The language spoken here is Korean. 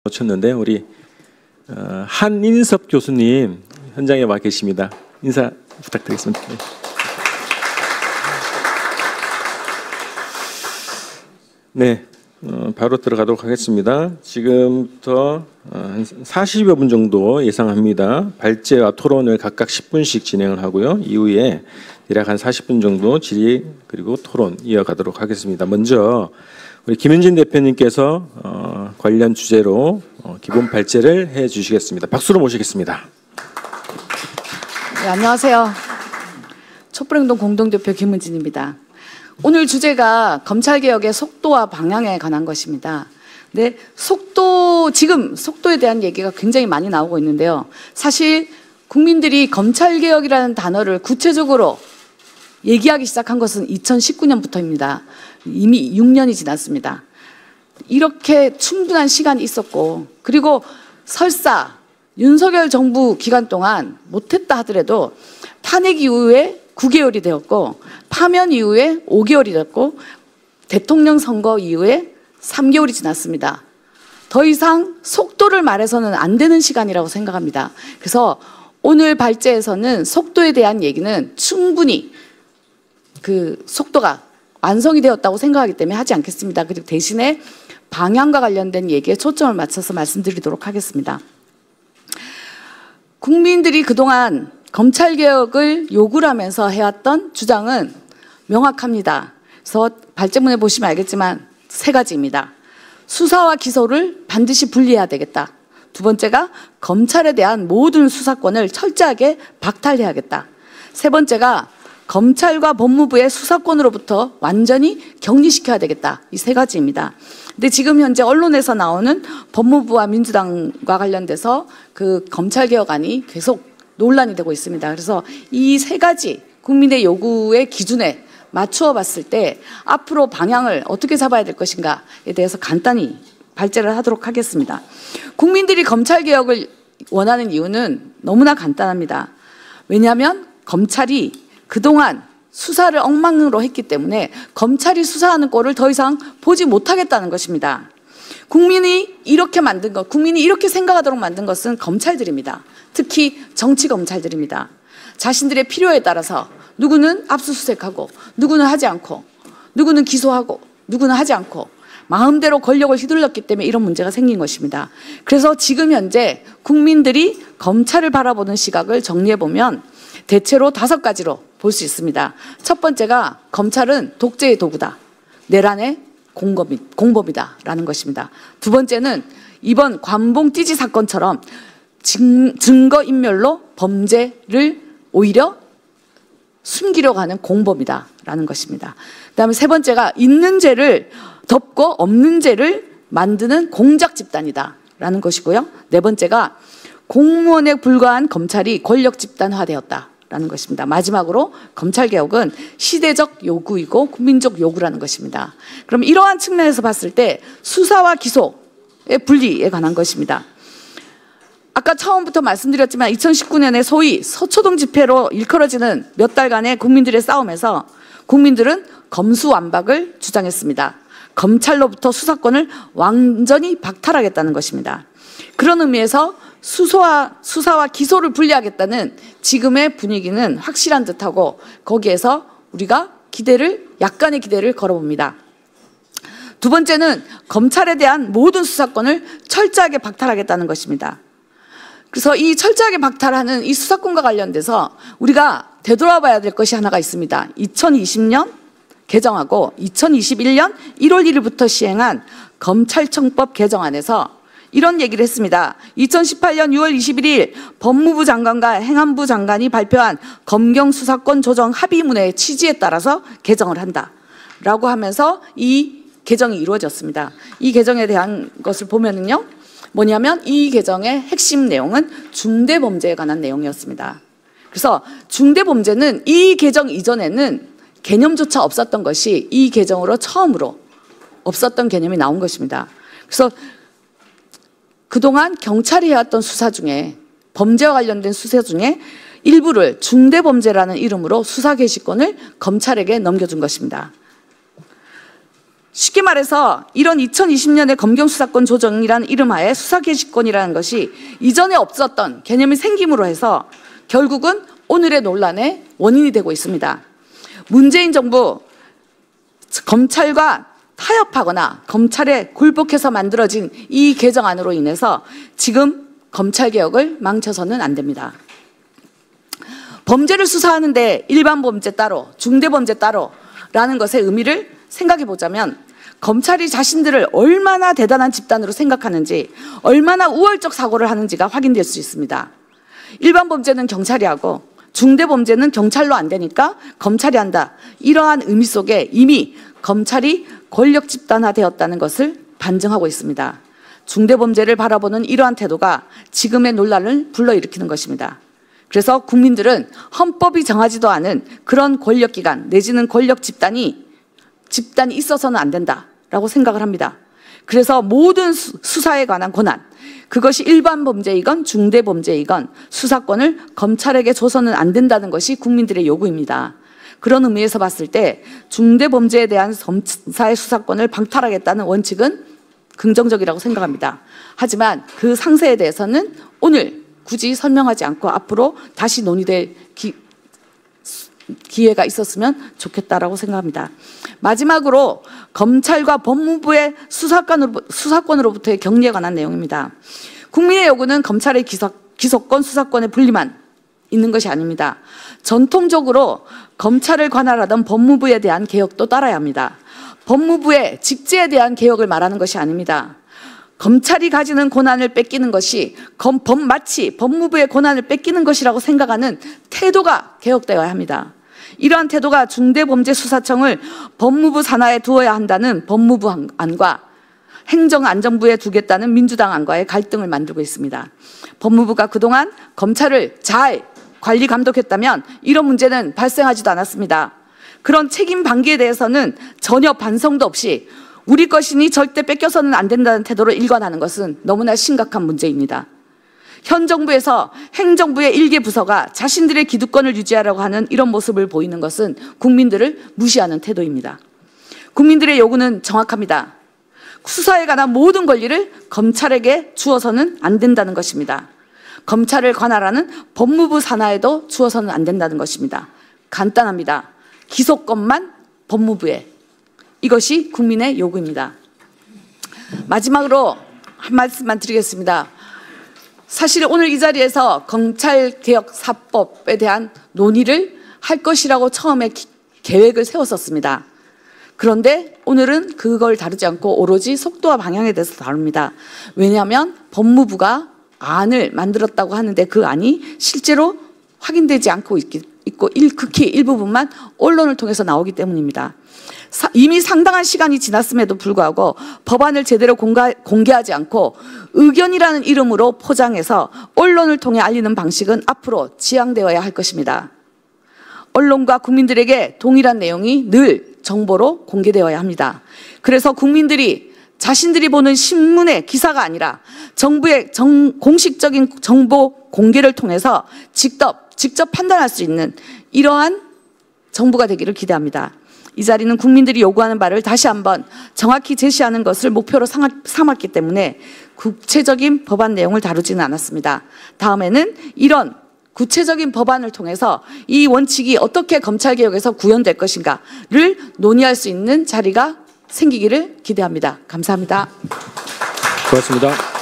놓쳤는데 우리 한인섭 교수님 현장에 와 계십니다. 인사 부탁드리겠습니다. 네, 바로 들어가도록 하겠습니다. 지금부터 한 40여 분 정도 예상합니다. 발제와 토론을 각각 10분씩 진행을 하고요. 이후에 대략 한 40분 정도 질의 그리고 토론 이어가도록 하겠습니다. 먼저 우리 김윤진 대표님께서 관련 주제로 기본 발제를 해 주시겠습니다. 박수로 모시겠습니다. 네, 안녕하세요. 촛불행동 공동대표 김은진입니다. 오늘 주제가 검찰개혁의 속도와 방향에 관한 것입니다. 네, 지금 속도에 대한 얘기가 굉장히 많이 나오고 있는데요. 사실 국민들이 검찰개혁이라는 단어를 구체적으로 얘기하기 시작한 것은 2019년부터입니다. 이미 6년이 지났습니다. 이렇게 충분한 시간이 있었고, 그리고 설사 윤석열 정부 기간 동안 못했다 하더라도 탄핵 이후에 9개월이 되었고, 파면 이후에 5개월이 되었고, 대통령 선거 이후에 3개월이 지났습니다. 더 이상 속도를 말해서는 안 되는 시간이라고 생각합니다. 그래서 오늘 발제에서는 속도에 대한 얘기는 충분히 그 속도가 완성이 되었다고 생각하기 때문에 하지 않겠습니다. 그리고 대신에 방향과 관련된 얘기에 초점을 맞춰서 말씀드리도록 하겠습니다. 국민들이 그동안 검찰개혁을 요구를 하면서 해왔던 주장은 명확합니다. 그래서 발제문에 보시면 알겠지만 3가지입니다. 수사와 기소를 반드시 분리해야 되겠다. 두 번째가 검찰에 대한 모든 수사권을 철저하게 박탈해야겠다. 세 번째가 검찰과 법무부의 수사권으로부터 완전히 격리시켜야 되겠다. 이 3가지입니다. 근데 지금 현재 언론에서 나오는 법무부와 민주당과 관련돼서 그 검찰개혁안이 계속 논란이 되고 있습니다. 그래서 이 3가지 국민의 요구의 기준에 맞추어 봤을 때 앞으로 방향을 어떻게 잡아야 될 것인가에 대해서 간단히 발제를 하도록 하겠습니다. 국민들이 검찰개혁을 원하는 이유는 너무나 간단합니다. 왜냐하면 검찰이 그동안 수사를 엉망으로 했기 때문에 검찰이 수사하는 꼴을 더 이상 보지 못하겠다는 것입니다. 국민이 이렇게 만든 것, 국민이 이렇게 생각하도록 만든 것은 검찰들입니다. 특히 정치검찰들입니다. 자신들의 필요에 따라서 누구는 압수수색하고 누구는 하지 않고 누구는 기소하고 누구는 하지 않고 마음대로 권력을 휘둘렀기 때문에 이런 문제가 생긴 것입니다. 그래서 지금 현재 국민들이 검찰을 바라보는 시각을 정리해보면 대체로 5가지로 볼 수 있습니다. 첫 번째가 검찰은 독재의 도구다. 내란의 공범이다라는 것입니다. 두 번째는 이번 관봉 띠지 사건처럼 증거인멸로 범죄를 오히려 숨기려고 하는 공범이다라는 것입니다. 그다음에 세 번째가 있는 죄를 덮고 없는 죄를 만드는 공작 집단이다라는 것이고요. 네 번째가 공무원에 불과한 검찰이 권력 집단화되었다라는 것입니다. 마지막으로 검찰개혁은 시대적 요구이고 국민적 요구라는 것입니다. 그럼 이러한 측면에서 봤을 때 수사와 기소의 분리에 관한 것입니다. 아까 처음부터 말씀드렸지만 2019년에 소위 서초동 집회로 일컬어지는 몇 달간의 국민들의 싸움에서 국민들은 검수완박을 주장했습니다. 검찰로부터 수사권을 완전히 박탈하겠다는 것입니다. 그런 의미에서 수사와 기소를 분리하겠다는 지금의 분위기는 확실한 듯하고 거기에서 우리가 약간의 기대를 걸어봅니다. 두 번째는 검찰에 대한 모든 수사권을 철저하게 박탈하겠다는 것입니다. 그래서 이 철저하게 박탈하는 이 수사권과 관련돼서 우리가 되돌아봐야 될 것이 하나가 있습니다. 2020년 개정하고 2021년 1월 1일부터 시행한 검찰청법 개정안에서 이런 얘기를 했습니다. 2018년 6월 21일 법무부 장관과 행안부 장관이 발표한 검경 수사권 조정 합의문의 취지에 따라서 개정을 한다라고 하면서 이 개정이 이루어졌습니다. 이 개정에 대한 것을 보면은요. 뭐냐면 이 개정의 핵심 내용은 중대범죄에 관한 내용이었습니다. 그래서 중대범죄는 이 개정 이전에는 개념조차 없었던 것이 이 개정으로 처음으로 없었던 개념이 나온 것입니다. 그래서 그동안 경찰이 해왔던 수사 중에 범죄와 관련된 수사 중에 일부를 중대범죄라는 이름으로 수사 개시권을 검찰에게 넘겨준 것입니다. 쉽게 말해서 이런 2020년의 검경 수사권 조정이라는 이름하에 수사 개시권이라는 것이 이전에 없었던 개념이 생김으로 해서 결국은 오늘의 논란의 원인이 되고 있습니다. 문재인 정부 검찰과 타협하거나 검찰에 굴복해서 만들어진 이 개정안으로 인해서 지금 검찰개혁을 망쳐서는 안 됩니다. 범죄를 수사하는데 일반 범죄 따로, 중대 범죄 따로라는 것의 의미를 생각해 보자면 검찰이 자신들을 얼마나 대단한 집단으로 생각하는지, 얼마나 우월적 사고를 하는지가 확인될 수 있습니다. 일반 범죄는 경찰이 하고 중대 범죄는 경찰로 안 되니까 검찰이 한다. 이러한 의미 속에 이미 검찰이 권력 집단화되었다는 것을 반증하고 있습니다. 중대 범죄를 바라보는 이러한 태도가 지금의 논란을 불러일으키는 것입니다. 그래서 국민들은 헌법이 정하지도 않은 그런 권력기관 내지는 권력 집단이 있어서는 안 된다라고 생각을 합니다. 그래서 모든 수사에 관한 권한, 그것이 일반 범죄이건 중대 범죄이건 수사권을 검찰에게 줘서는 안 된다는 것이 국민들의 요구입니다. 그런 의미에서 봤을 때 중대 범죄에 대한 검사의 수사권을 방탈하겠다는 원칙은 긍정적이라고 생각합니다. 하지만 그 상세에 대해서는 오늘 굳이 설명하지 않고 앞으로 다시 논의될 기회가 있었으면 좋겠다라고 생각합니다. 마지막으로 검찰과 법무부의 수사권으로부터의 격리에 관한 내용입니다. 국민의 요구는 검찰의 기소권, 수사권의 분리만 있는 것이 아닙니다. 전통적으로 검찰을 관할하던 법무부에 대한 개혁도 따라야 합니다. 법무부의 직제에 대한 개혁을 말하는 것이 아닙니다. 검찰이 가지는 권한을 뺏기는 것이 마치 법무부의 권한을 뺏기는 것이라고 생각하는 태도가 개혁되어야 합니다. 이러한 태도가 중대범죄수사청을 법무부 산하에 두어야 한다는 법무부 안과 행정안전부에 두겠다는 민주당 안과의 갈등을 만들고 있습니다. 법무부가 그동안 검찰을 잘 관리 감독했다면 이런 문제는 발생하지도 않았습니다. 그런 책임 방기에 대해서는 전혀 반성도 없이 우리 것이니 절대 뺏겨서는 안 된다는 태도로 일관하는 것은 너무나 심각한 문제입니다. 현 정부에서 행정부의 일개 부서가 자신들의 기득권을 유지하려고 하는 이런 모습을 보이는 것은 국민들을 무시하는 태도입니다. 국민들의 요구는 정확합니다. 수사에 관한 모든 권리를 검찰에게 주어서는 안 된다는 것입니다. 검찰을 관할하는 법무부 산하에도 주어서는 안 된다는 것입니다. 간단합니다. 기소권만 법무부에. 이것이 국민의 요구입니다. 마지막으로 한 말씀만 드리겠습니다. 사실 오늘 이 자리에서 검찰개혁 4법에 대한 논의를 할 것이라고 처음에 계획을 세웠었습니다. 그런데 오늘은 그걸 다루지 않고 오로지 속도와 방향에 대해서 다룹니다. 왜냐하면 법무부가 안을 만들었다고 하는데 그 안이 실제로 확인되지 않고 있고 극히 일부분만 언론을 통해서 나오기 때문입니다. 이미 상당한 시간이 지났음에도 불구하고 법안을 제대로 공개하지 않고 의견이라는 이름으로 포장해서 언론을 통해 알리는 방식은 앞으로 지양되어야 할 것입니다. 언론과 국민들에게 동일한 내용이 늘 정보로 공개되어야 합니다. 그래서 국민들이 자신들이 보는 신문의 기사가 아니라 정부의 공식적인 정보 공개를 통해서 직접 판단할 수 있는 이러한 정부가 되기를 기대합니다. 이 자리는 국민들이 요구하는 바를 다시 한번 정확히 제시하는 것을 목표로 삼았기 때문에 구체적인 법안 내용을 다루지는 않았습니다. 다음에는 이런 구체적인 법안을 통해서 이 원칙이 어떻게 검찰개혁에서 구현될 것인가를 논의할 수 있는 자리가 생기기를 기대합니다. 감사합니다. 고맙습니다.